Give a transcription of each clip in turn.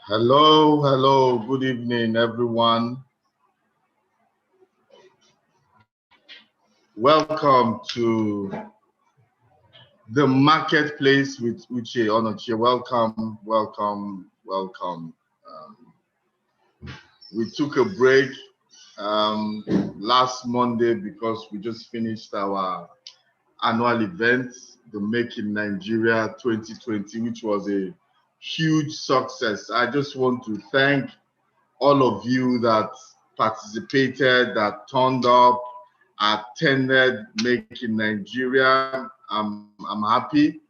Hello, hello, good evening, everyone. Welcome to the marketplace with Uche Onochie. Welcome, welcome, welcome. We took a break last Monday because we just finished our annual event, the Make in Nigeria 2020, which was a huge success. I just want to thank all of you that participated, that turned up, attended Make in Nigeria. I'm happy.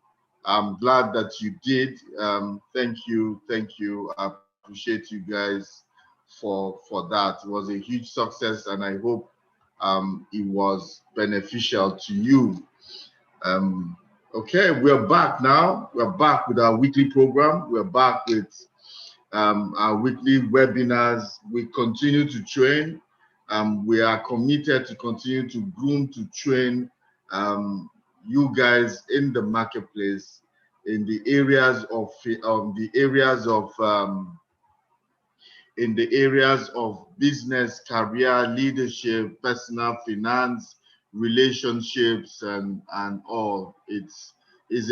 I'm glad that you did. Thank you, thank you. I appreciate you guys for that. It was a huge success, and I hope it was beneficial to you. Okay, we're back now. We're back with our weekly program. We're back with our weekly webinars. We continue to train. We are committed to continue to groom, to train you guys in the marketplace in the areas of business, career, leadership, personal finance, relationships, and all. It's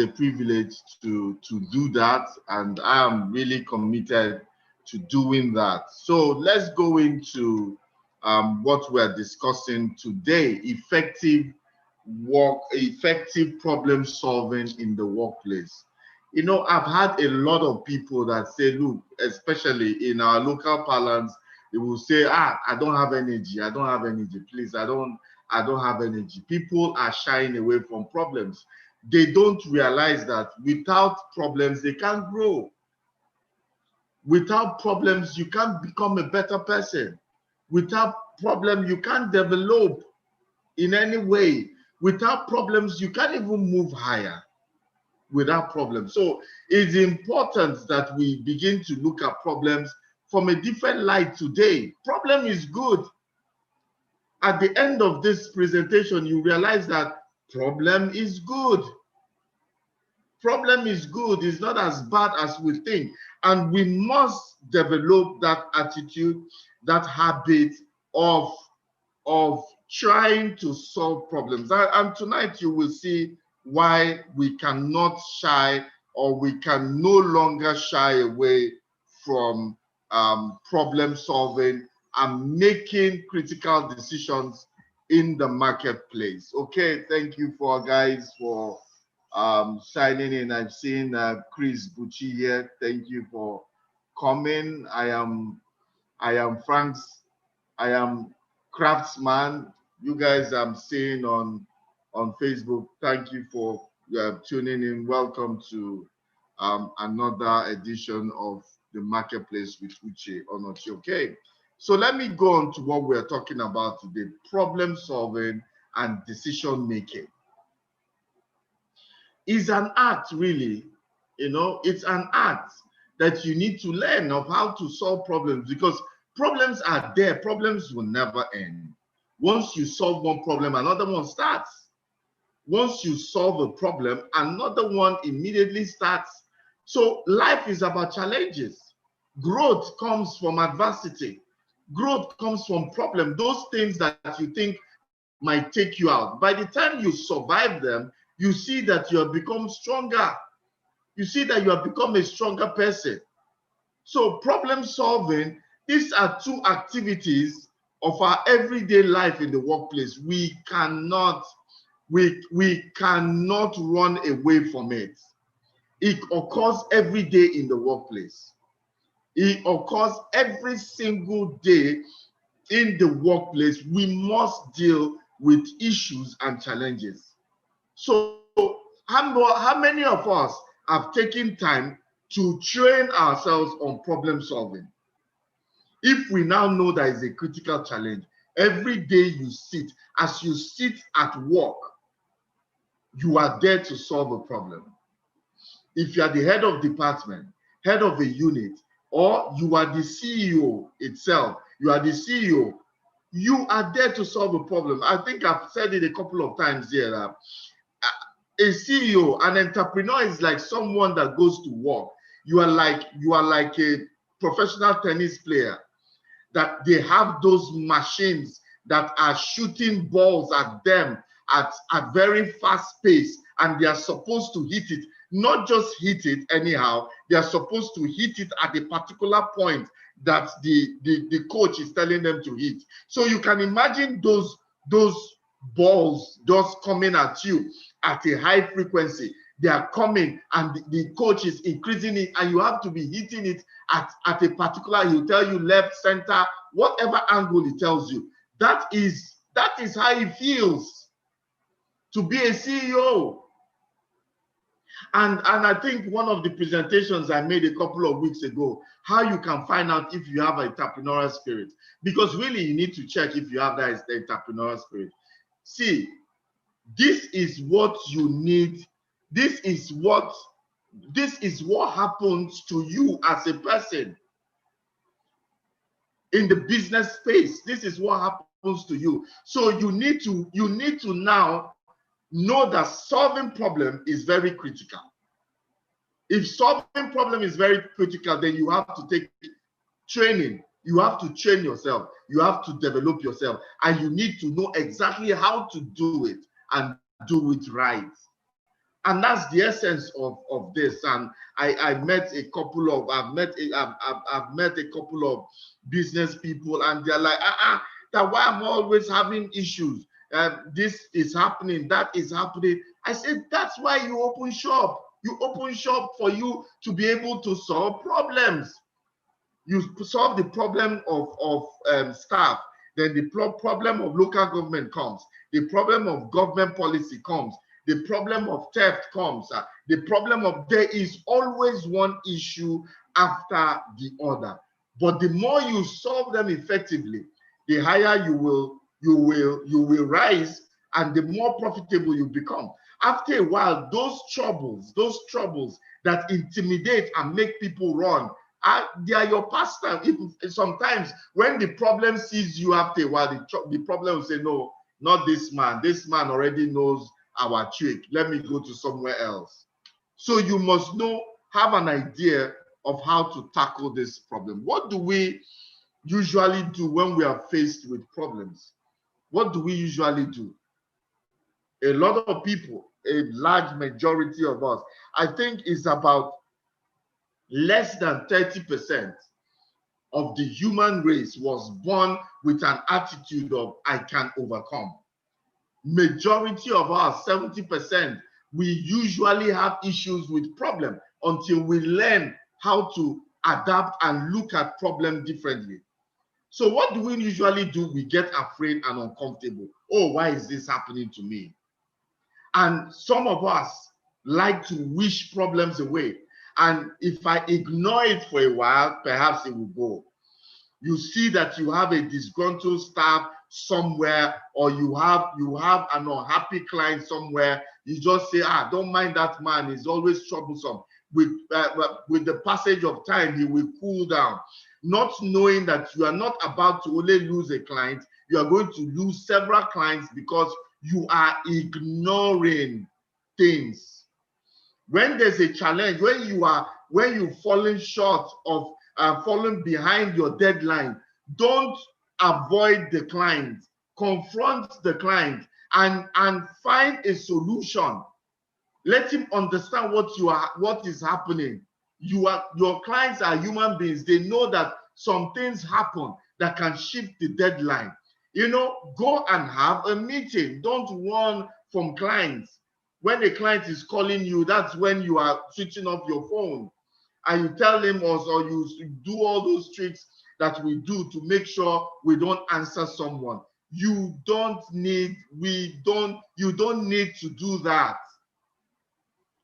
a privilege to do that, and I am really committed to doing that. So let's go into what we're discussing today: effective problem solving in the workplace. You know, I've had a lot of people that say, look, especially in our local parlance, they will say, I don't have energy. I don't have energy. Please, I don't have energy. People are shying away from problems. They don't realize that without problems, they can't grow. Without problems, you can't become a better person. Without problems, you can't develop in any way. Without problems, you can't even move higher. Without problems. So it's important that we begin to look at problems from a different light today. Problem is good. At the end of this presentation, you realize that problem is good. Problem is good. It's not as bad as we think. And we must develop that attitude, that habit of trying to solve problems. And tonight you will see why we cannot shy, or we can no longer shy away from problem solving and making critical decisions in the marketplace. Okay, thank you for guys for signing in. I've seen Chris Bucci here. Thank you for coming. I am Frank's. I am Craftsman. You guys I'm seeing on Facebook. Thank you for tuning in. Welcome to another edition of the Marketplace with Uche Onochie. Okay, so let me go on to what we're talking about today: problem solving and decision making. Is an art, really. You know, it's an art that you need to learn of how to solve problems, because problems are there. Problems will never end. Once you solve one problem, another one starts. Once you solve a problem, another one immediately starts. So life is about challenges. Growth comes from adversity. Growth comes from problems, those things that you think might take you out. By the time you survive them, you see that you have become stronger. You see that you have become a stronger person. So problem solving, these are two activities of our everyday life in the workplace. We cannot run away from it. It occurs every day in the workplace. It occurs every single day in the workplace. We must deal with issues and challenges. So how many of us have taken time to train ourselves on problem solving? If we now know that is a critical challenge, every day you sit, as you sit at work, you are there to solve a problem. If you are the head of department, head of a unit, or you are the CEO itself, you are the CEO, you are there to solve a problem. I think I've said it a couple of times here. A CEO, an entrepreneur is like someone that goes to work. You are like professional tennis player, that they have those machines that are shooting balls at them at very fast pace, and they are supposed to hit it, not just hit it anyhow, they are supposed to hit it at a particular point that the coach is telling them to hit. So you can imagine those balls just coming at you at a high frequency. They are coming and the coach is increasing it, and you have to be hitting it at a particular, he'll tell you left, center, whatever angle he tells you. That is how it feels to be a CEO. And I think one of the presentations I made a couple of weeks ago, how you can find out if you have an entrepreneurial spirit, because really you need to check if you have that entrepreneurial spirit. See, this is what you need. This is what happens to you as a person in the business space. This is what happens to you. So you need to now know that solving problem is very critical. If solving problem is very critical, then you have to take training. You have to train yourself. You have to develop yourself, and you need to know exactly how to do it and do it right. And that's the essence of this. And I've met a couple of business people, and they're like, that why I'm always having issues. This is happening, that is happening. I said, that's why you open shop. You open shop for you to be able to solve problems. You solve the problem of staff, then the problem of local government comes, the problem of government policy comes, the problem of theft comes, the problem of, there is always one issue after the other. But the more you solve them effectively, the higher you will rise, and the more profitable you become. After a while, those troubles that intimidate and make people run, they are your pastime. Sometimes when the problem sees you after a while, the problem will say, no, not this man. This man already knows our trick. Let me go to somewhere else. So you must have an idea of how to tackle this problem. What do we usually do when we are faced with problems? What do we usually do? A lot of people, a large majority of us, I think it's about less than 30% of the human race was born with an attitude of I can overcome. Majority of us, 70%, we usually have issues with problem until we learn how to adapt and look at problem differently. So what do we usually do? We get afraid and uncomfortable. Oh, why is this happening to me? And some of us like to wish problems away. And if I ignore it for a while, perhaps it will go. You see that you have a disgruntled staff somewhere, or you have an unhappy client somewhere. You just say, don't mind that man, he's always troublesome. With the passage of time, he will cool down. Not knowing that you are not about to only lose a client, you are going to lose several clients because you are ignoring things. When there's a challenge, when you've fallen short of falling behind your deadline, don't avoid the client. Confront the client and find a solution. Let him understand what is happening. Your clients are human beings. They know that some things happen that can shift the deadline. Go and have a meeting. Don't run from clients. When a client is calling you, that's when you are switching off your phone, and you tell him, or you do all those tricks that we do to make sure we don't answer someone. You don't need to do that.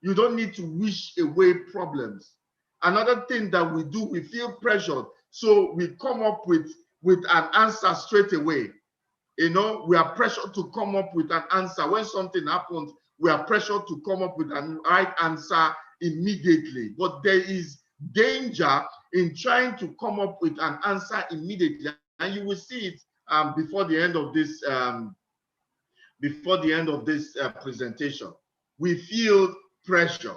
You don't need to wish away problems. Another thing that we do, we feel pressured, so we come up with an answer straight away. We are pressured to come up with an answer. When something happens, we are pressured to come up with a right answer immediately. But there is danger in trying to come up with an answer immediately, and you will see it before the end of this presentation. We feel pressure,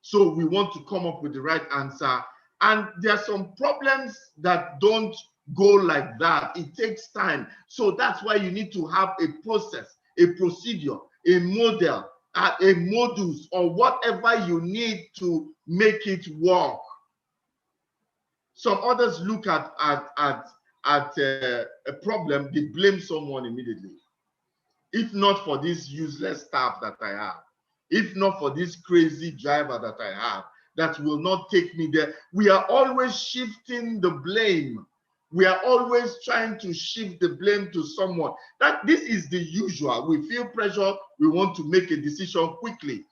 so we want to come up with the right answer And there are some problems that don't go like that. It takes time. So that's why you need to have a process, a procedure, a model, a modus, or whatever you need to make it work. Some others look at a problem, they blame someone immediately. If not for this useless staff that I have, if not for this crazy driver that I have, that will not take me there. We are always shifting the blame. We are always trying to shift the blame to someone. That this is the usual. We feel pressure. We want to make a decision quickly.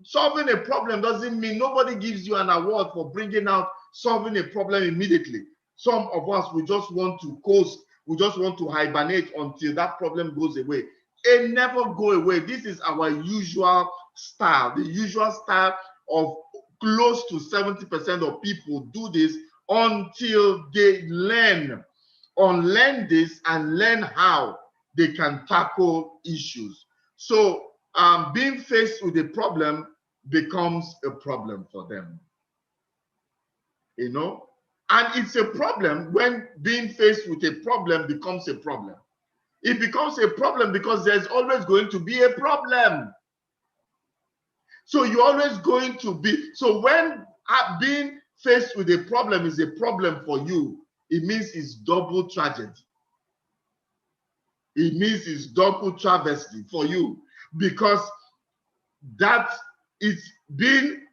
Solving a problem doesn't mean nobody gives you an award for bringing out solving a problem immediately. Some of us, we just want to coast. We just want to hibernate until that problem goes away. It never go away. This is our usual style. The usual style of close to 70% of people do this until they unlearn this and learn how they can tackle issues. So being faced with a problem becomes a problem for them. You know? And it's a problem when being faced with a problem becomes a problem. It becomes a problem because there's always going to be a problem. So you're always going to be, so when being faced with a problem is a problem for you, it means it's double tragedy. It means it's double travesty for you, because that is being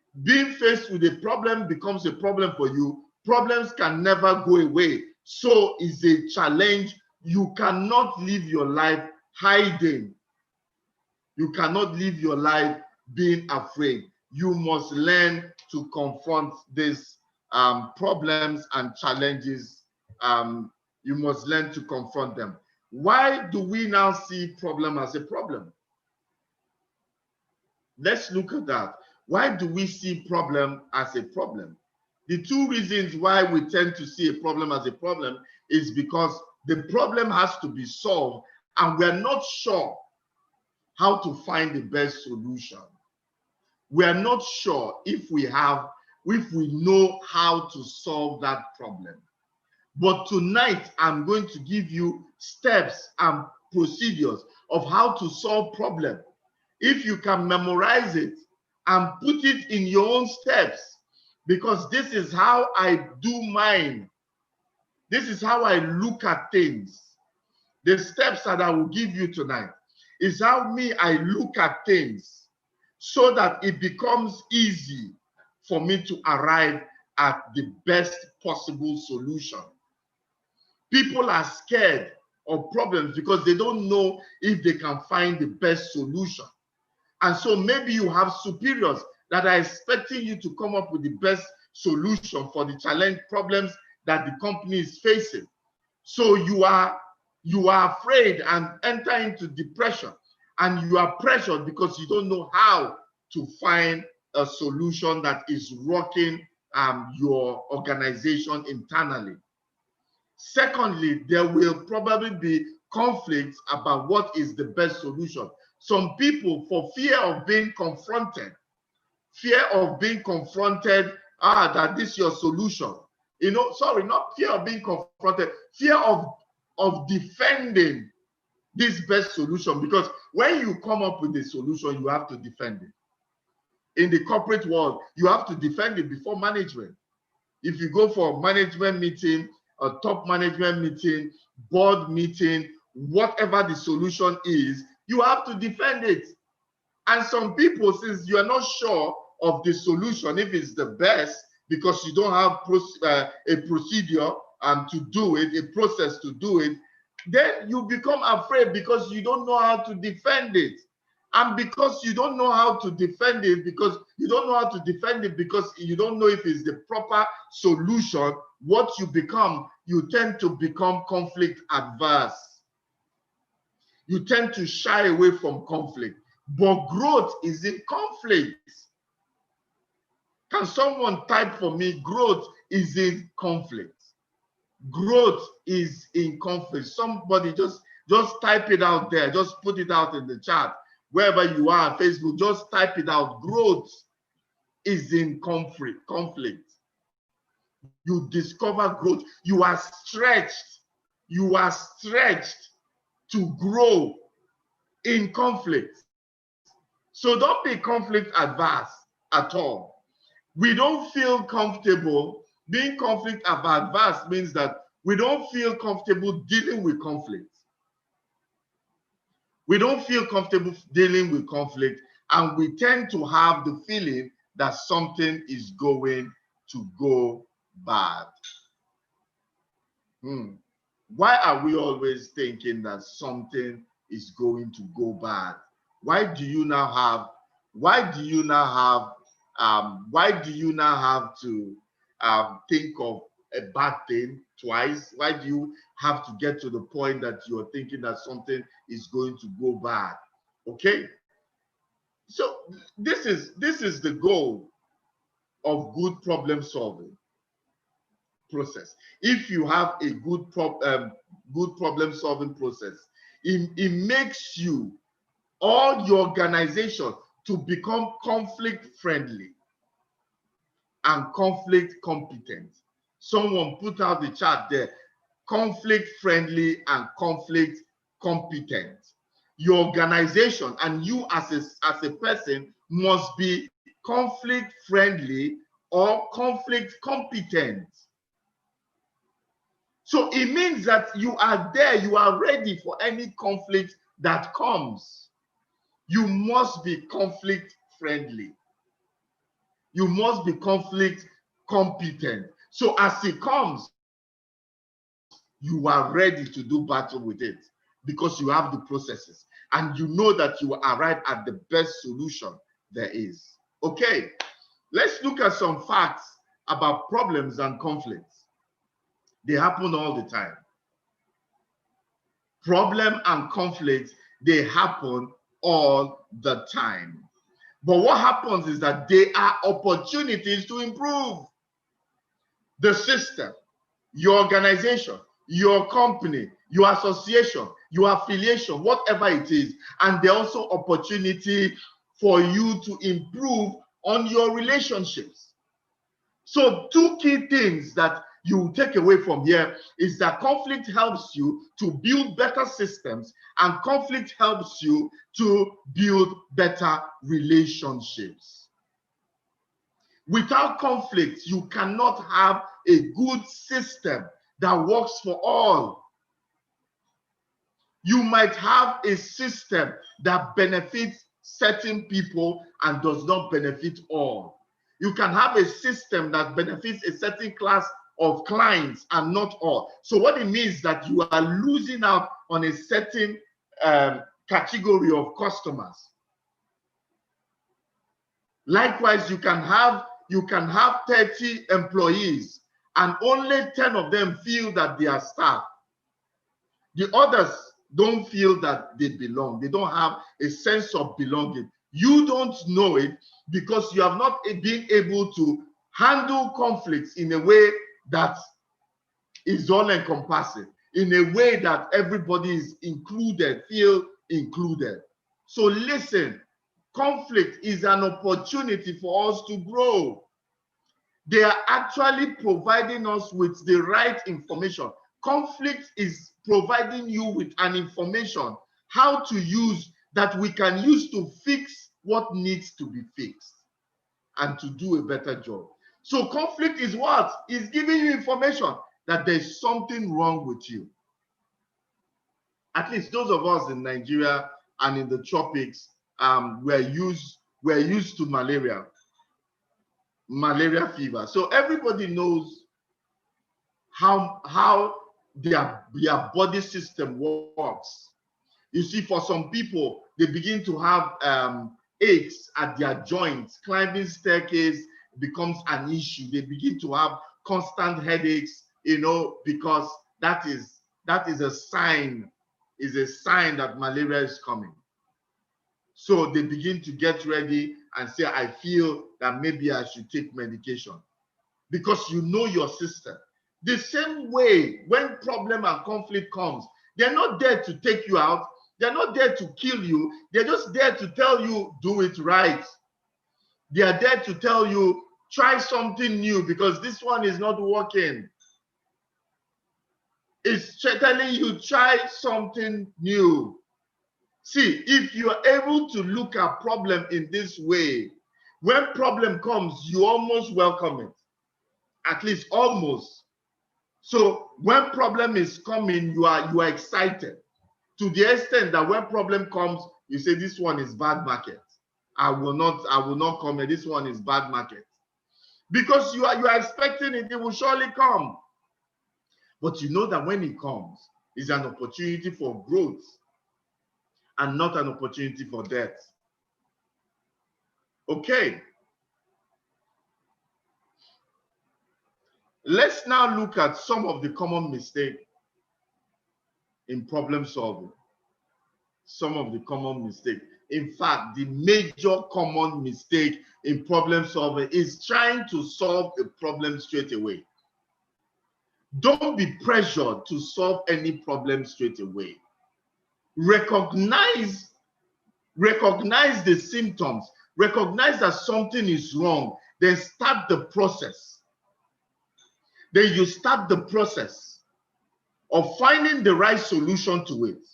faced with a problem becomes a problem for you. Problems can never go away. So it's a challenge. You cannot live your life hiding. You cannot live your life being afraid. You must learn to confront these problems and challenges. You must learn to confront them. Why do we now see problem as a problem? Let's look at that. Why do we see problem as a problem? The two reasons why we tend to see a problem as a problem is because the problem has to be solved and we're not sure how to find the best solution. We are not sure if we know how to solve that problem. But tonight, I'm going to give you steps and procedures of how to solve problem. If you can memorize it and put it in your own steps, because this is how I do mine. This is how I look at things. The steps that I will give you tonight is how I look at things, so that it becomes easy for me to arrive at the best possible solution. People are scared of problems because they don't know if they can find the best solution. And so maybe you have superiors that are expecting you to come up with the best solution for the challenge problems that the company is facing. So you are afraid and enter into depression, and you are pressured because you don't know how to find a solution that is working your organization internally. Secondly, there will probably be conflicts about what is the best solution. Some people, for fear of being confronted, that this is your solution. Sorry, not fear of being confronted, fear of defending this best solution, because when you come up with a solution, you have to defend it. In the corporate world, you have to defend it before management. If you go for a management meeting, a top management meeting, board meeting, whatever the solution is, you have to defend it. And some people, since you are not sure of the solution, if it's the best, because you don't have a procedure to do it, a process to do it, then you become afraid because you don't know how to defend it. And because you don't know how to defend it, because you don't know if it's the proper solution, what you tend to become conflict adverse. You tend to shy away from conflict. But growth is in conflict. Can someone type for me? Growth is in conflict. Growth is in conflict. Somebody just type it out there. Just put it out in the chat. Wherever you are, Facebook, just type it out. Growth is in conflict. you discover growth. You are stretched. You are stretched to grow in conflict. So don't be conflict adverse at all. We don't feel comfortable. Being conflict adverse means that we don't feel comfortable dealing with conflict. We don't feel comfortable dealing with conflict, and we tend to have the feeling that something is going to go bad. Why are we always thinking that something is going to go bad? Why do you now have to think of a bad thing twice? Why do you have to get to the point that you're thinking that something is going to go bad? Okay, so this is the goal of good problem solving process. If you have a good problem solving process, it makes you or your organization to become conflict friendly and conflict competent. Someone put out the chart there: conflict friendly and conflict competent. Your organization and you as a person must be conflict friendly or conflict competent. So it means that you are there, you are ready for any conflict that comes. You must be conflict friendly. You must be conflict competent. So as it comes, you are ready to do battle with it because you have the processes and you know that you arrive at the best solution there is. Okay, let's look at some facts about problems and conflicts. They happen all the time. Problem and conflicts, they happen all the time. But what happens is that they are opportunities to improve the system, your organization, your company, your association, your affiliation, whatever it is. And they're also opportunity for you to improve on your relationships. So two key things that you take away from here is that conflict helps you to build better systems and conflict helps you to build better relationships. Without conflict, you cannot have a good system that works for all. You might have a system that benefits certain people and does not benefit all. You can have a system that benefits a certain class of clients and not all. So what it means is that you are losing out on a certain category of customers. Likewise, you can have 30 employees and only 10 of them feel that they are staff. The others don't feel that they belong. They don't have a sense of belonging. You don't know it because you have not been able to handle conflicts in a way that is all-encompassing, in a way that everybody is included, feel included. So listen, conflict is an opportunity for us to grow. They are actually providing us with the right information. Conflict is providing you with an information how to use that we can use to fix what needs to be fixed and to do a better job. So conflict is what? It's giving you information that there's something wrong with you. At least those of us in Nigeria and in the tropics, we're used to malaria fever. So everybody knows how their body system works. You see, for some people, they begin to have aches at their joints. Climbing staircase becomes an issue. They begin to have constant headaches, because that is a sign that malaria is coming. So they begin to get ready and say, I feel that maybe I should take medication, because you know your system. The same way when problem and conflict comes, they're not there to take you out. They're not there to kill you. They're just there to tell you, do it right. They are there to tell you, Try something new because this one is not working. It's telling you try something new. See, if you are able to look at problem in this way, when problem comes, you almost welcome it. At least almost. So when problem is coming, you are excited to the extent that when problem comes, you say this one is bad market. I will not come here. This one is bad market. Because you are expecting it, it will surely come. But you know that when it comes, it's an opportunity for growth and not an opportunity for death. Okay. Let's now look at some of the common mistakes in problem solving. Some of the common mistakes. In fact, the major common mistake in problem solving is trying to solve a problem straight away. Don't be pressured to solve any problem straight away. Recognize the symptoms. Recognize that something is wrong. Then start the process. Then you start the process of finding the right solution to it.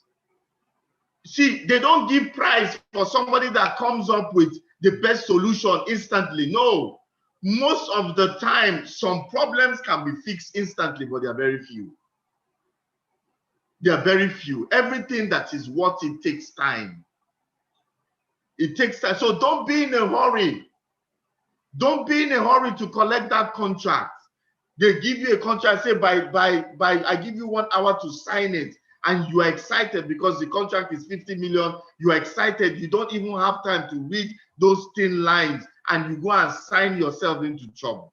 See, they don't give prize for somebody that comes up with the best solution instantly. No. Most of the time, some problems can be fixed instantly, but they are very few. They are very few. Everything that is what it takes time. It takes time. So don't be in a hurry. Don't be in a hurry to collect that contract. They give you a contract, say I give you 1 hour to sign it, and you are excited because the contract is 50 million. You are excited. You don't even have time to read those thin lines, and you go and sign yourself into trouble.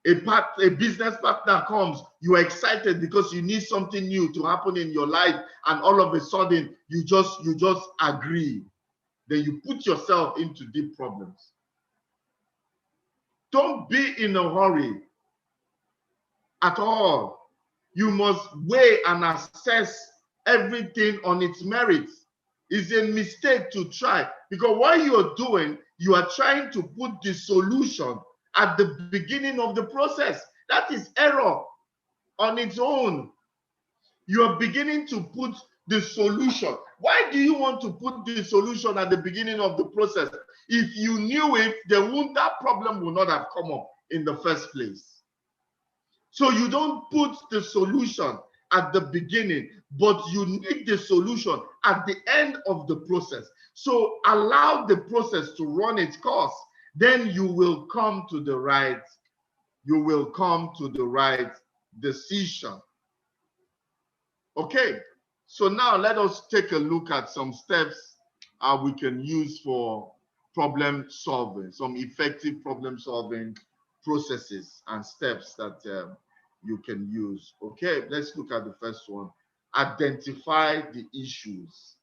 A business partner comes, you are excited because you need something new to happen in your life, and all of a sudden you just agree. Then you put yourself into deep problems. Don't be in a hurry at all. You must weigh and assess everything on its merits. It's a mistake to try, because what you are doing, you are trying to put the solution at the beginning of the process. That is error on its own. You are beginning to put the solution. Why do you want to put the solution at the beginning of the process? If you knew it, that problem would not have come up in the first place. So you don't put the solution at the beginning, but you need the solution at the end of the process. So allow the process to run its course. Then you will come to the right decision. Okay, so now let us take a look at some steps we can use for problem solving, some effective problem solving processes and steps that you can use. Okay, let's look at the first one. Identify the issues.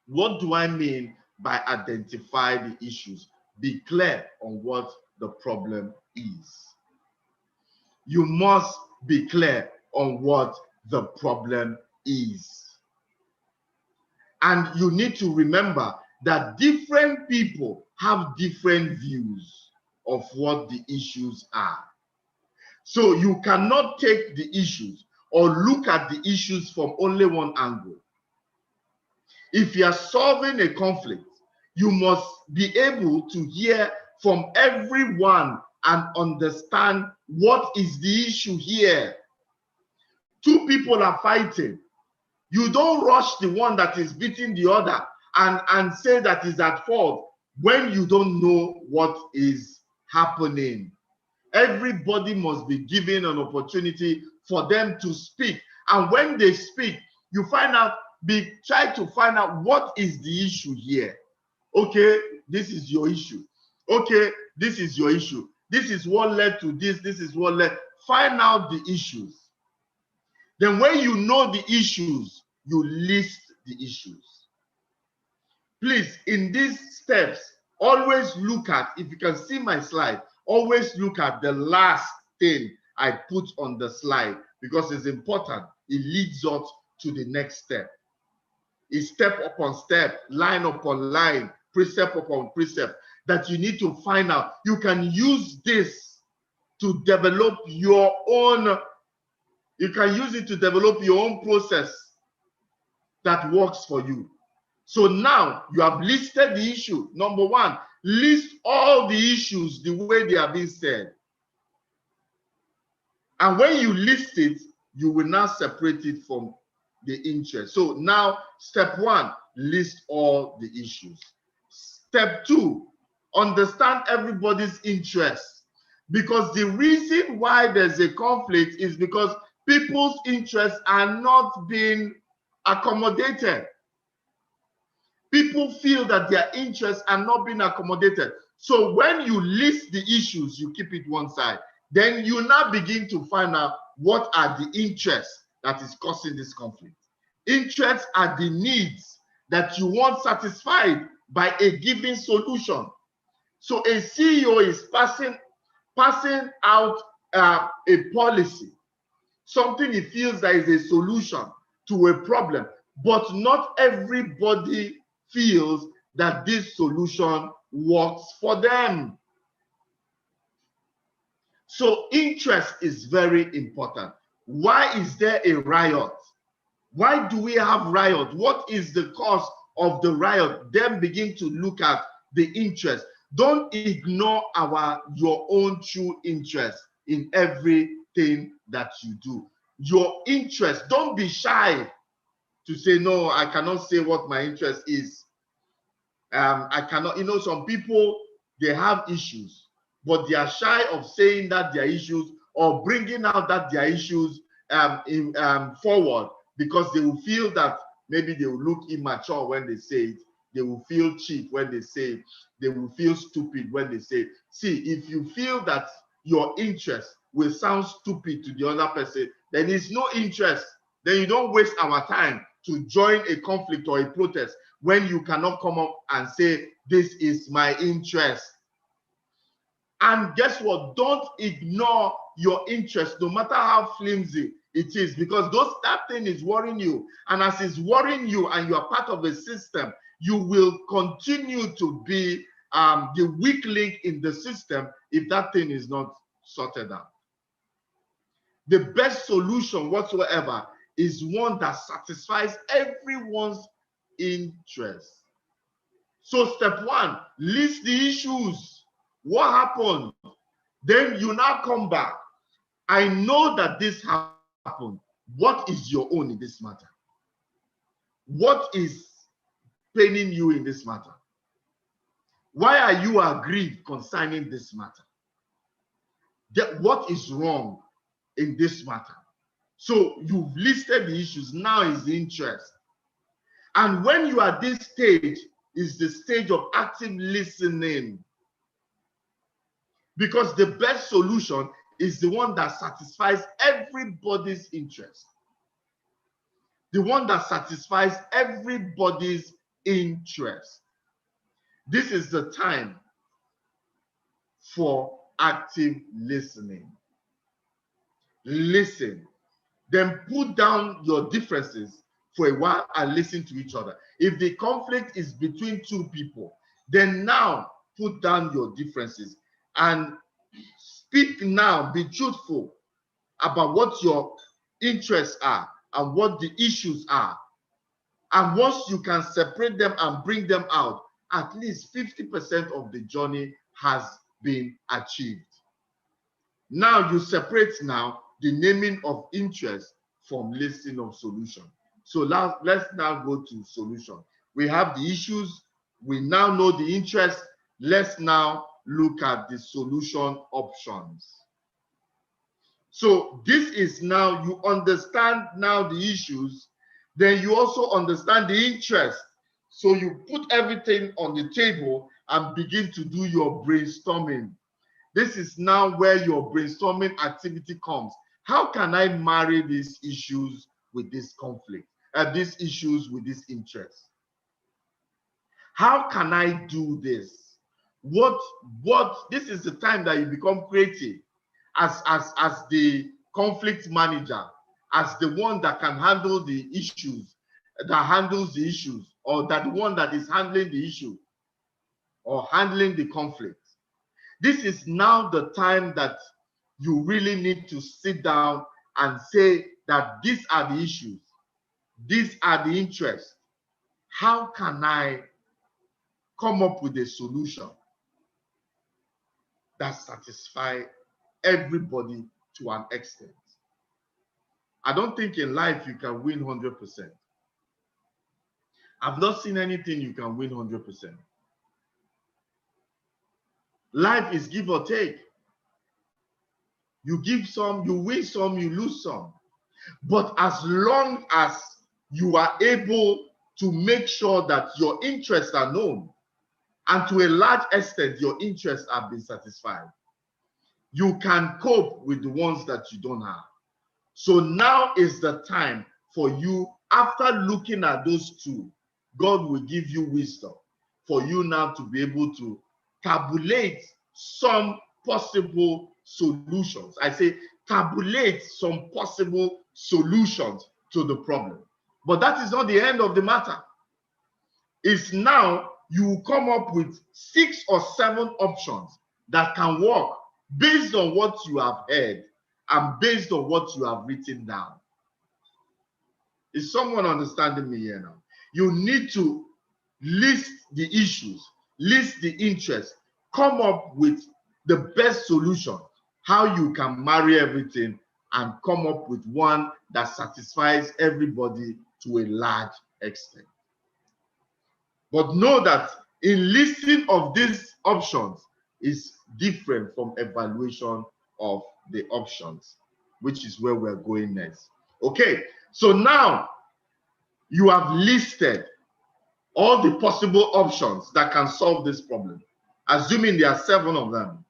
What do I mean by identify the issues? Be clear on what the problem is. You must be clear on what the problem is. And you need to remember that different people have different views of what the issues are. So you cannot take the issues or look at the issues from only one angle. If you are solving a conflict, you must be able to hear from everyone and understand what is the issue here. Two people are fighting. You don't rush the one that is beating the other and say that is at fault when you don't know what is happening. Everybody must be given an opportunity for them to speak. And when they speak, you try to find out what is the issue here. Okay, this is your issue. Okay, this is your issue. This is what led to this. This is what led. Find out the issues. Then when you know the issues, you list the issues. Please, in these steps, always look at, if you can see my slide, always look at the last thing I put on the slide, because it's important. It leads us to the next step. is step upon step, line upon line, precept upon precept, that you need to find out. You can use this to develop your own, you can use it to develop your own process that works for you. So now you have listed the issue. Number one, list all the issues the way they are being said. And when you list it, you will now separate it from the interest. So now, step one, list all the issues. Step two, understand everybody's interest. Because the reason why there's a conflict is because people's interests are not being accommodated. People feel that their interests are not being accommodated. So when you list the issues, you keep it one side. Then you now begin to find out what are the interests that is causing this conflict. Interests are the needs that you want satisfied by a given solution. So a CEO is passing out a policy, something he feels that is a solution to a problem, but not everybody feels that this solution works for them. So interest is very important. Why is there a riot? Why do we have riot? What is the cause of the riot? Then begin to look at the interest. Don't ignore your own true interest in everything that you do. Your interest, don't be shy to say, no, I cannot say what my interest is. I cannot, some people, they have issues, but they are shy of saying that their issues or bringing out that their issues forward, because they will feel that maybe they will look immature when they say it. They will feel cheap when they say it. They will feel stupid when they say it. See, if you feel that your interest will sound stupid to the other person, then it's no interest. Then you don't waste our time to join a conflict or a protest when you cannot come up and say, this is my interest. And guess what? Don't ignore your interest, no matter how flimsy it is, because that thing is worrying you. And as it's worrying you and you are part of a system, you will continue to be the weak link in the system if that thing is not sorted out. The best solution whatsoever is one that satisfies everyone's interest. So step one, list the issues. What happened? Then you now come back. I know that this happened. What is your own in this matter? What is paining you in this matter? Why are you aggrieved concerning this matter? What is wrong in this matter? So you've listed the issues. Now is the interest. And when you are at this stage, is the stage of active listening. Because the best solution is the one that satisfies everybody's interest. The one that satisfies everybody's interest. This is the time for active listening. Listen. Then put down your differences for a while and listen to each other. If the conflict is between two people, then now put down your differences and speak now, be truthful about what your interests are and what the issues are. And once you can separate them and bring them out, at least 50% of the journey has been achieved. Now you separate now the naming of interest from listing of solution. So let's now go to solution. We have the issues. We now know the interest. Let's now look at the solution options. So this is now, you understand now the issues, then you also understand the interest. So you put everything on the table and begin to do your brainstorming. This is now where your brainstorming activity comes. How can I marry these issues with this conflict? These issues with this interest? How can I do this? This is the time that you become creative as the conflict manager, as the one that can handle the issues. that handles the issues, or that the one that is handling the issue or handling the conflict. This is now the time that you really need to sit down and say that these are the issues, these are the interests. How can I come up with a solution that satisfies everybody to an extent? I don't think in life you can win 100%. I've not seen anything you can win 100%. Life is give or take. You give some, you win some, you lose some. But as long as you are able to make sure that your interests are known, and to a large extent your interests have been satisfied, you can cope with the ones that you don't have. So now is the time for you, after looking at those two, God will give you wisdom for you now to be able to tabulate some possible solutions. I say tabulate some possible solutions to the problem. But that is not the end of the matter. It's now you come up with 6 or 7 options that can work based on what you have heard and based on what you have written down. Is someone understanding me here now? You need to list the issues, list the interests, come up with the best solution, how you can marry everything and come up with one that satisfies everybody to a large extent. But know that in listing of these options is different from evaluation of the options, which is where we're going next. Okay, so now you have listed all the possible options that can solve this problem, assuming there are 7 of them.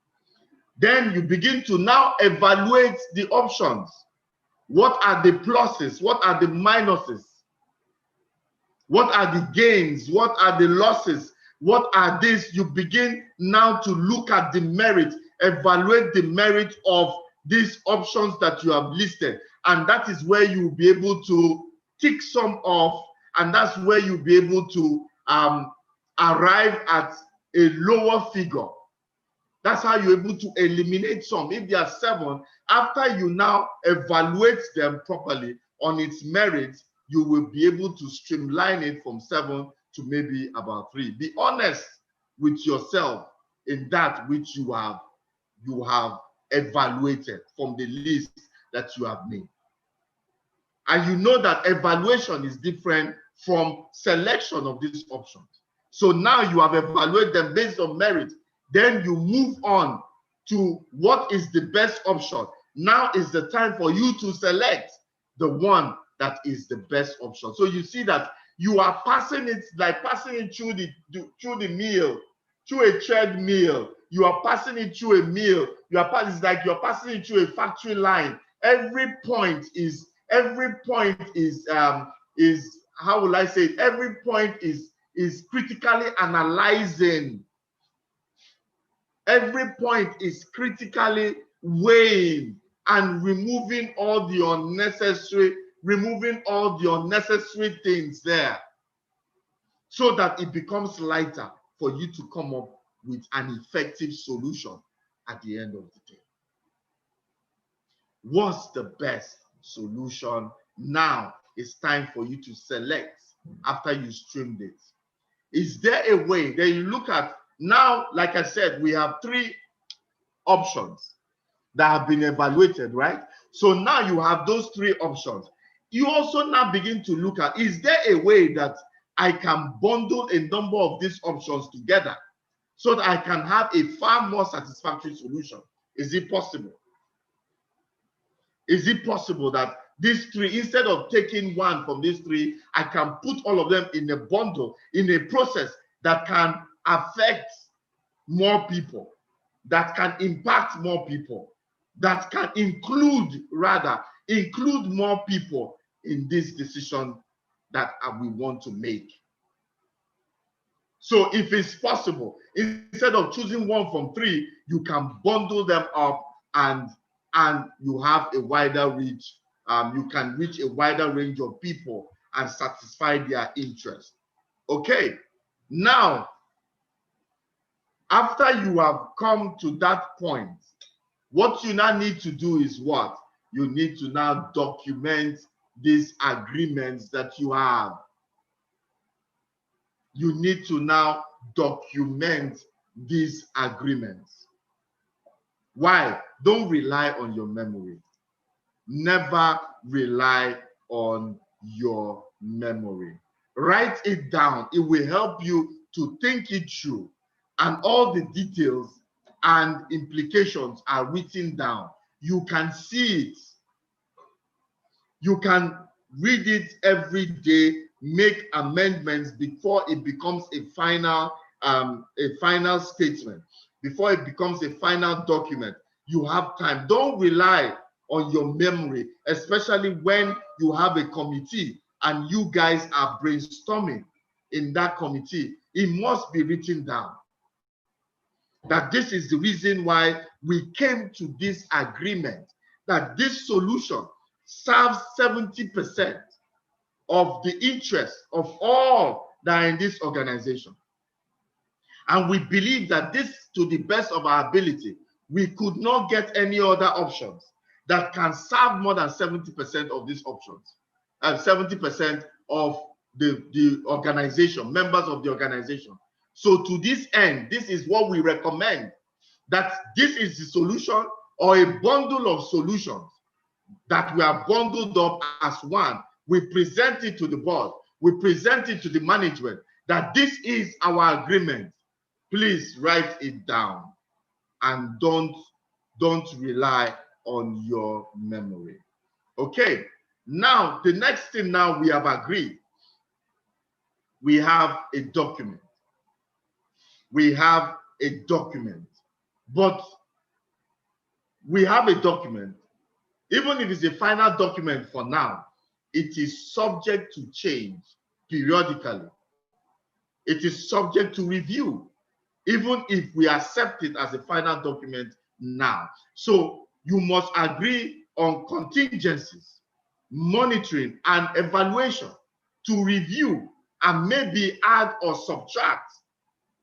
Then you begin to now evaluate the options. What are the pluses? What are the minuses? What are the gains? What are the losses? What are these? You begin now to look at the merit, evaluate the merit of these options that you have listed. And that is where you will be able to tick some off, and that's where you'll be able to arrive at a lower figure. That's how you're able to eliminate some. If there are 7, after you now evaluate them properly on its merits, you will be able to streamline it from 7 to maybe about 3. Be honest with yourself in that which you have evaluated from the list that you have made. And you know that evaluation is different from selection of these options. So now you have evaluated them based on merit. Then you move on to what is the best option. Now is the time for you to select the one that is the best option. So you see that you are passing it, like passing it through the meal, through a treadmill. You are passing it through a meal. It's like you're passing it through a factory line. Every point is how will I say it? Every point is critically analyzing. Every point is critically weighing and removing all the unnecessary things there, so that it becomes lighter for you to come up with an effective solution at the end of the day. What's the best solution? Now it's time for you to select after you streamed it. Is there a way that you look at now? Like I said, we have 3 options that have been evaluated, right? So now you have those 3 options. You also now begin to look at, is there a way that I can bundle a number of these options together so that I can have a far more satisfactory solution? Is it possible? Is it possible that these 3, instead of taking one from these 3, I can put all of them in a bundle, in a process that can affect more people, that can impact more people, that can include more people in this decision that we want to make? So if it's possible, instead of choosing one from 3, you can bundle them up and you have a wider reach. You can reach a wider range of people and satisfy their interest. Okay, now, after you have come to that point, what you now need to do is what? You need to now document these agreements that you have. You need to now document these agreements. Why? Don't rely on your memory. Never rely on your memory. Write it down. It will help you to think it through, and all the details and implications are written down. You can see it. You can read it every day, make amendments before it becomes a final statement, before it becomes a final document. You have time. Don't rely on your memory, especially when you have a committee and you guys are brainstorming in that committee. It must be written down that this is the reason why we came to this agreement, that this solution serves 70% of the interest of all that are in this organization. And we believe that this, to the best of our ability, we could not get any other options that can serve more than 70% of these options, and 70% of the organization, members of the organization. So to this end, this is what we recommend, that this is the solution or a bundle of solutions that we are bundled up as one. We present it to the board. We present it to the management that this is our agreement. Please write it down and don't rely on your memory. Okay, now the next thing, now we have agreed. We have a document. We have a document. But we have a document. Even if it's a final document for now, it is subject to change periodically. It is subject to review, even if we accept it as a final document now. So you must agree on contingencies, monitoring, and evaluation to review and maybe add or subtract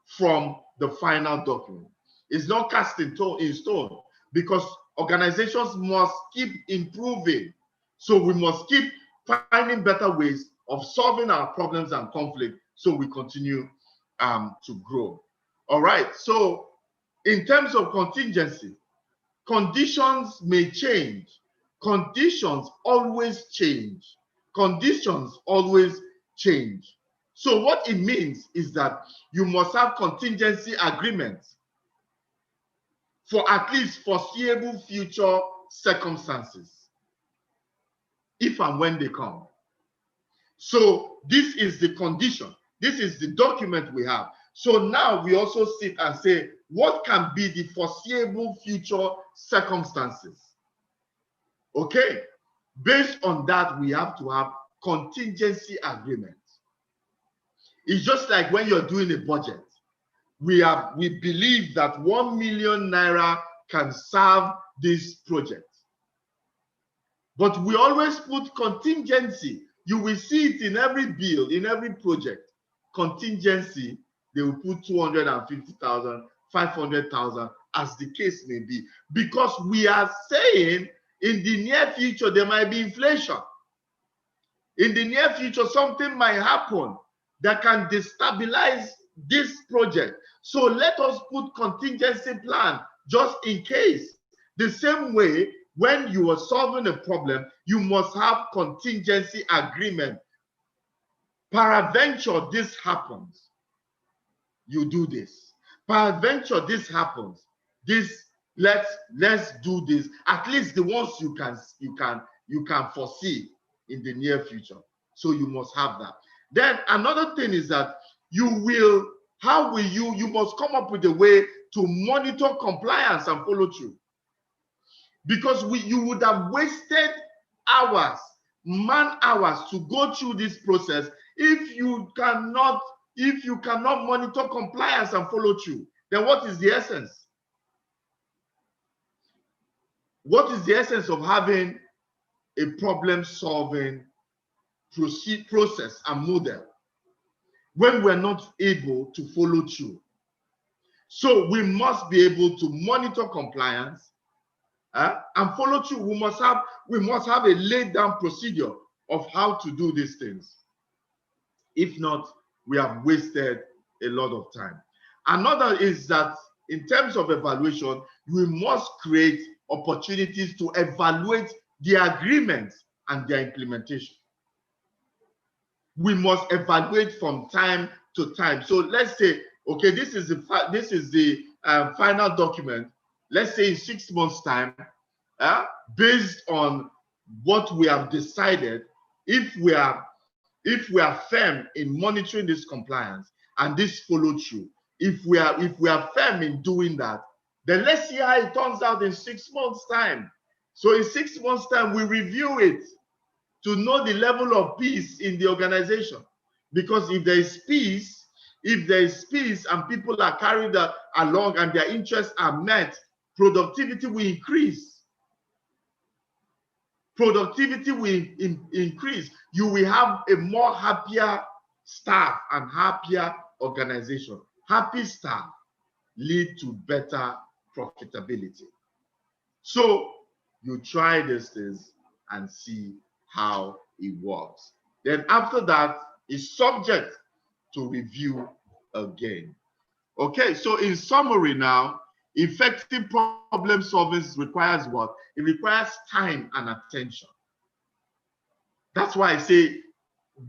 from the final document. It's not cast in stone, because organizations must keep improving. So we must keep finding better ways of solving our problems and conflict, so we continue to grow. All right, so in terms of contingency, conditions may change. Conditions always change. Conditions always change. So what it means is that you must have contingency agreements for at least foreseeable future circumstances, if and when they come. So this is the condition. This is the document we have. So now we also sit and say, what can be the foreseeable future circumstances? Okay, based on that, we have to have contingency agreements. It's just like when you're doing a budget. We believe that 1 million naira can serve this project. But we always put contingency. You will see it in every bill, in every project. Contingency, they will put 250,000, 500,000, as the case may be. Because we are saying in the near future, there might be inflation. In the near future, something might happen that can destabilize this project. So let us put contingency plan just in case. The same way, when you are solving a problem, you must have contingency agreement. Peradventure this happens, you do this. Peradventure this happens, let's do this. At least the ones you can foresee in the near future. So you must have that. Then another thing is that you must come up with a way to monitor compliance and follow through. Because you would have wasted hours, man hours, to go through this process if you cannot monitor compliance and follow through. Then what is the essence? What is the essence of having a problem-solving process and model when we're not able to follow through. So we must be able to monitor compliance and follow through. We must have a laid down procedure of how to do these things. If not, we have wasted a lot of time. Another is that in terms of evaluation, we must create opportunities to evaluate the agreements and their implementation. We must evaluate from time to time. So let's say, okay, this is the final document. Let's say in 6 months' time, based on what we have decided, if we are firm in monitoring this compliance and this follow through, if we are firm in doing that, then let's see how it turns out in 6 months' time. So in 6 months' time, we review it to know the level of peace in the organization. Because if there is peace and people are carried along and their interests are met, productivity will increase. Productivity will increase. You will have a more happier staff and happier organization. Happy staff lead to better profitability. So you try these things and see how it works. Then after that, it's subject to review again. Okay, so in summary now, effective problem solving requires what? It requires time and attention. That's why I say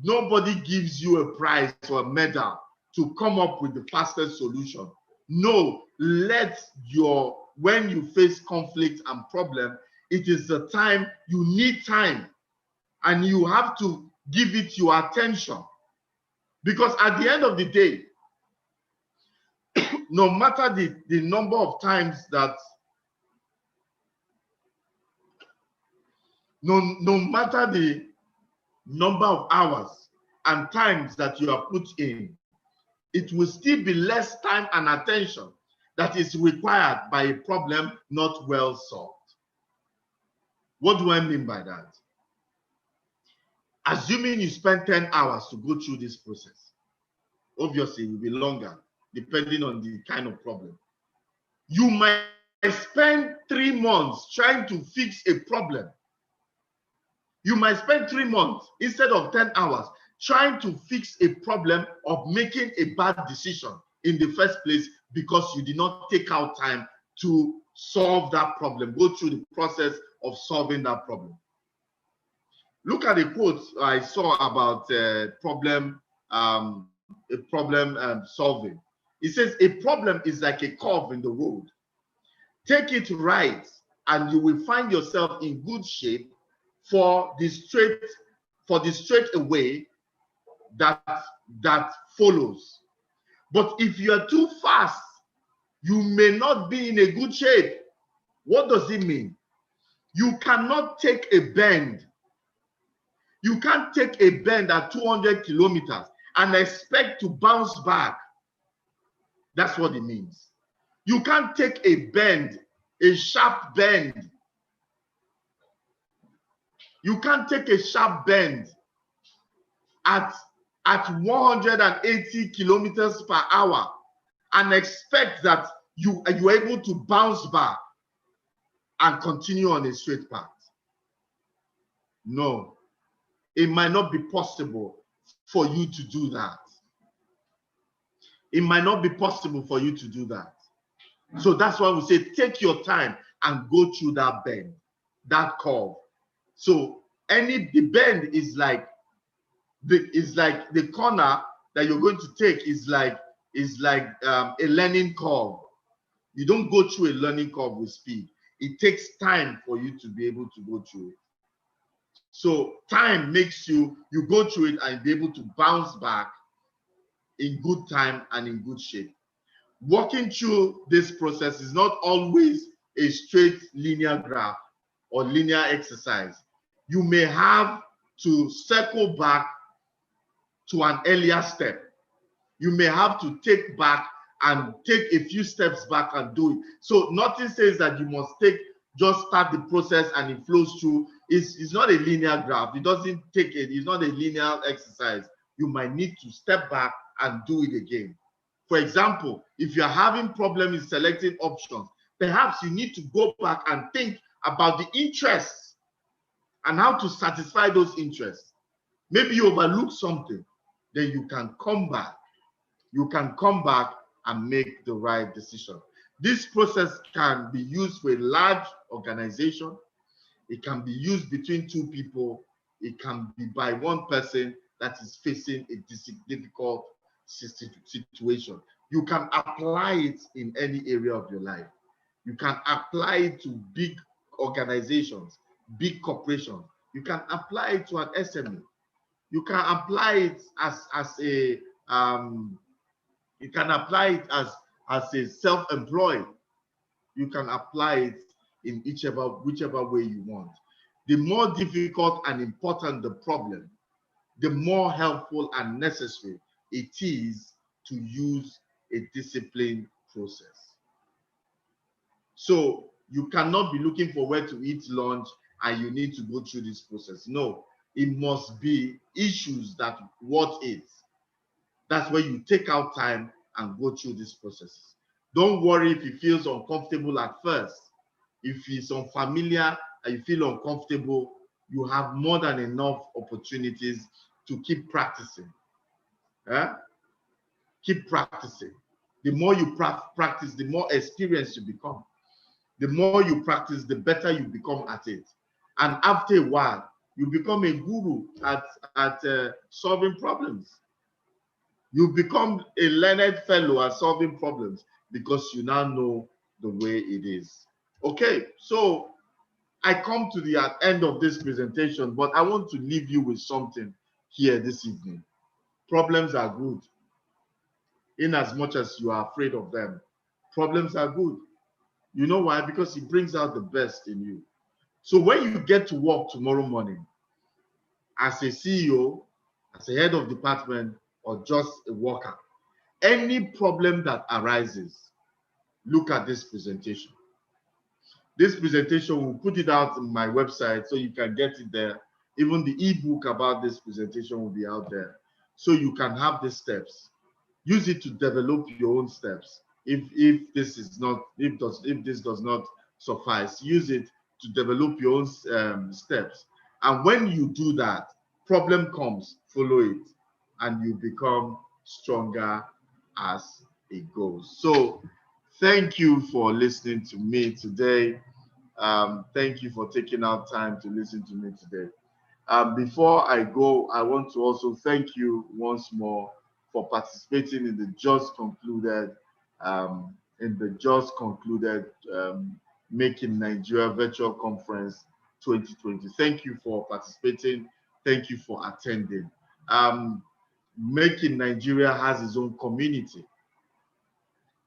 nobody gives you a prize or a medal to come up with the fastest solution. No, when you face conflict and problem, it is the time, you need time, and you have to give it your attention. Because at the end of the day, no matter the number of times that, no matter the number of hours and times that you are put in, it will still be less time and attention that is required by a problem not well solved. What do I mean by that? Assuming you spend 10 hours to go through this process, obviously it will be longer depending on the kind of problem. You might spend 3 months trying to fix a problem. You might spend 3 months instead of 10 hours trying to fix a problem of making a bad decision in the first place because you did not take out time to solve that problem, go through the process of solving that problem. Look at the quote I saw about problem solving. It says, a problem is like a curve in the road. Take it right and you will find yourself in good shape for the straightaway that follows. But if you are too fast, you may not be in a good shape. What does it mean? You cannot take a bend. You can't take a bend at 200 kilometers and expect to bounce back. That's what it means. You can't take a bend, a sharp bend. You can't take a sharp bend at 180 kilometers per hour and expect that you are able to bounce back and continue on a straight path. No, it might not be possible for you to do that. It might not be possible for you to do that. So that's why we say take your time and go through that bend, that curve. So the bend is like the corner that you're going to take is like a learning curve. You don't go through a learning curve with speed. It takes time for you to be able to go through it. So time makes you go through it and be able to bounce back in good time and in good shape. Walking through this process is not always a straight linear graph or linear exercise. You may have to circle back to an earlier step. You may have to take a few steps back and do it. So nothing says that you must just start the process and it flows through. it's not a linear graph. It doesn't take it. It's not a linear exercise. You might need to step back and do it again. For example, if you're having problems in selecting options, perhaps you need to go back and think about the interests and how to satisfy those interests. Maybe you overlook something, then you can come back. You can come back and make the right decision. This process can be used for a large organization. It can be used between two people. It can be by one person that is facing a difficult situation. You can apply it in any area of your life. You can apply it to big organizations, big corporations. You can apply it to an SME. You can apply it as a you can apply it as a self-employed. You can apply it in whichever way you want. The more difficult and important the problem, the more helpful and necessary it is to use a disciplined process. So you cannot be looking for where to eat lunch and you need to go through this process. No, it must be issues that what is. That's where you take out time and go through these processes. Don't worry if it feels uncomfortable at first. If it's unfamiliar and you feel uncomfortable, you have more than enough opportunities to keep practicing. Keep practicing. The more you practice, the more experienced you become. The more you practice, the better you become at it. And after a while, you become a guru at solving problems. You become a learned fellow at solving problems because you now know the way it is. Okay, so I come to the end of this presentation, but I want to leave you with something here this evening. Problems are good. In as much as you are afraid of them, problems are good. You know why? Because it brings out the best in you. So when you get to work tomorrow morning, as a CEO, as a head of department, or just a worker, any problem that arises, look at this presentation. This presentation, we'll put it out on my website so you can get it there. Even the ebook about this presentation will be out there. So you can have the steps. Use it to develop your own steps. If this does not suffice, use it to develop your own steps. And when you do that, problem comes, follow it, and you become stronger as it goes. So thank you for listening to me today. Thank you for taking out time to listen to me today. Before I go, I want to also thank you once more for participating in the just concluded Making Nigeria Virtual Conference 2020. Thank you for participating. Thank you for attending. Making Nigeria has its own community.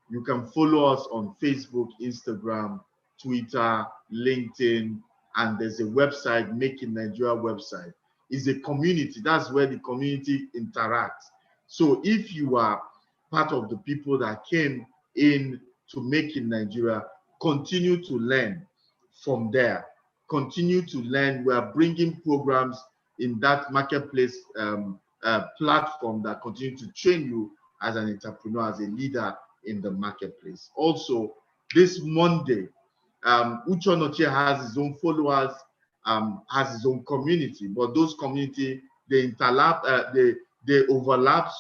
You can follow us on Facebook, Instagram, Twitter, LinkedIn, and there's a website, Making Nigeria website. It's a community. That's where the community interacts. So if you are part of the people that came in to Making Nigeria, continue to learn from there. Continue to learn. We are bringing programs in that marketplace platform that continue to train you as an entrepreneur, as a leader in the marketplace. Also, this Monday, Uche Onochie has his own followers, has his own community, but those community, they overlap,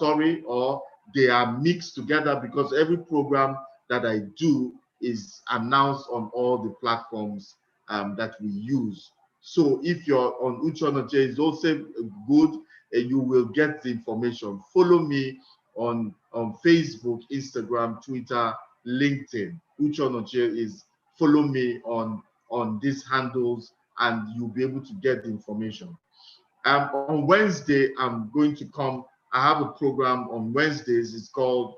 or they are mixed together because every program that I do is announced on all the platforms that we use. So if you're on Uche Onochie, it's also good, and you will get the information. Follow me on Facebook, Instagram, Twitter, LinkedIn. Uche Onochie is follow me on these handles, and you'll be able to get the information. On Wednesday, I'm going to come. I have a program on Wednesdays. It's called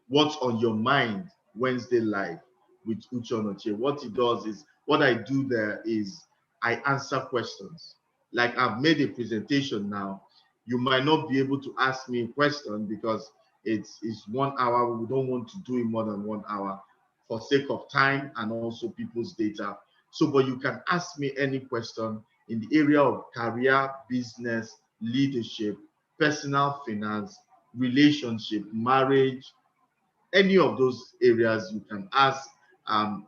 What's on Your Mind Wednesday Live with Uche Onochie. What it does is, what I do there is I answer questions. Like I've made a presentation now. You might not be able to ask me a question because it's 1 hour. We don't want to do it more than 1 hour for sake of time and also people's data. So, but you can ask me any question in the area of career, business, leadership, personal finance, relationship, marriage, any of those areas. You can ask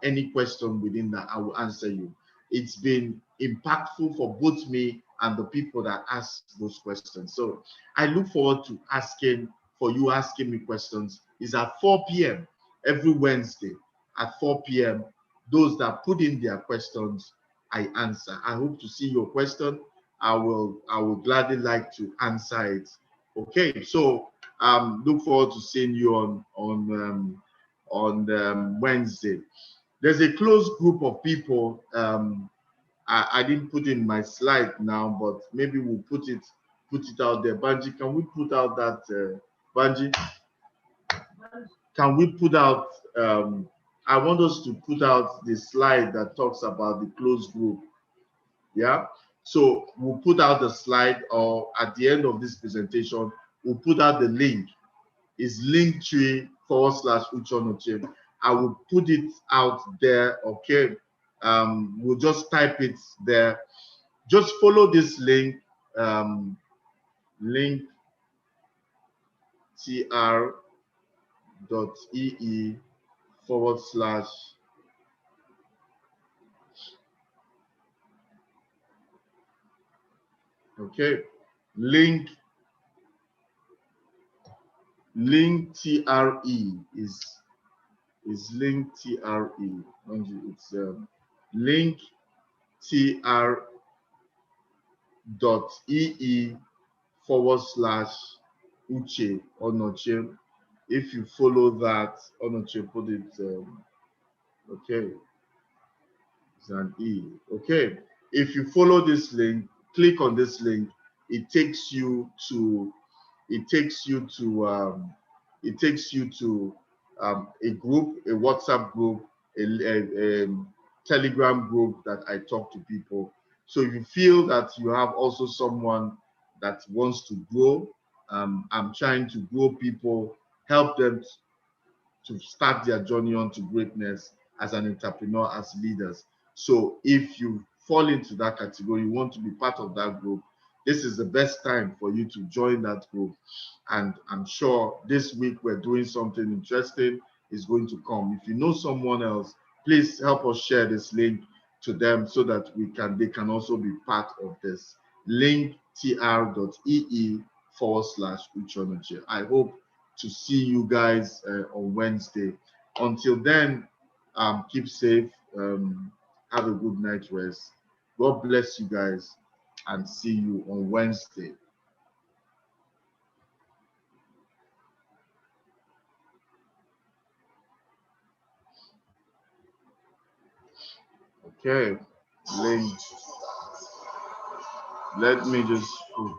any question within that. I will answer you. It's been impactful for both me and the people that ask those questions. So I look forward to asking me questions. It's at 4 p.m. every Wednesday at 4 p.m. Those that put in their questions, I answer. I hope to see your question. I will gladly like to answer it. Okay, so look forward to seeing you on Wednesday. There's a close group of people. I didn't put in my slide now, but maybe we'll put it out there. Banji, can we put out that Banji? Can we put out? I want us to put out the slide that talks about the closed group. Yeah. So we'll put out the slide, or at the end of this presentation, we'll put out the link. Is linktree/Uche. I will put it out there. Okay. We'll just type it there. Just follow this link. Link tr.ee/. Okay. Link TRE is link TRE. It's link tr.ee/Uche Onoche. If you follow that, Onoche put it, okay, it's an E. Okay, if you follow this link, click on this link, it takes you to a group, a WhatsApp group, a Telegram group that I talk to people. So if you feel that you have also someone that wants to grow, I'm trying to grow people, help them to start their journey onto greatness as an entrepreneur, as leaders. So if you fall into that category, you want to be part of that group, this is the best time for you to join that group. And I'm sure this week we're doing something interesting is going to come. If you know someone else, please help us share this link to them so that they can also be part of this. Link tr.ee/Uche. I hope to see you guys on Wednesday. Until then, keep safe. Have a good night rest. God bless you guys, and see you on Wednesday. Okay, link. Let me just put.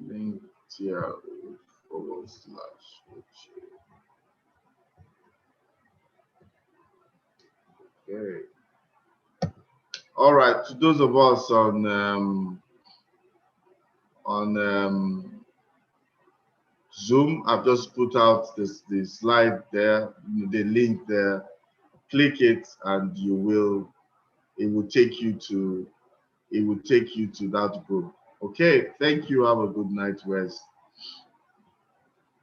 Link here. Okay. All right. To those of us on Zoom, I've just put out the slide there, the link there. Click it, and it will take you to that group. Okay. Thank you. Have a good night rest.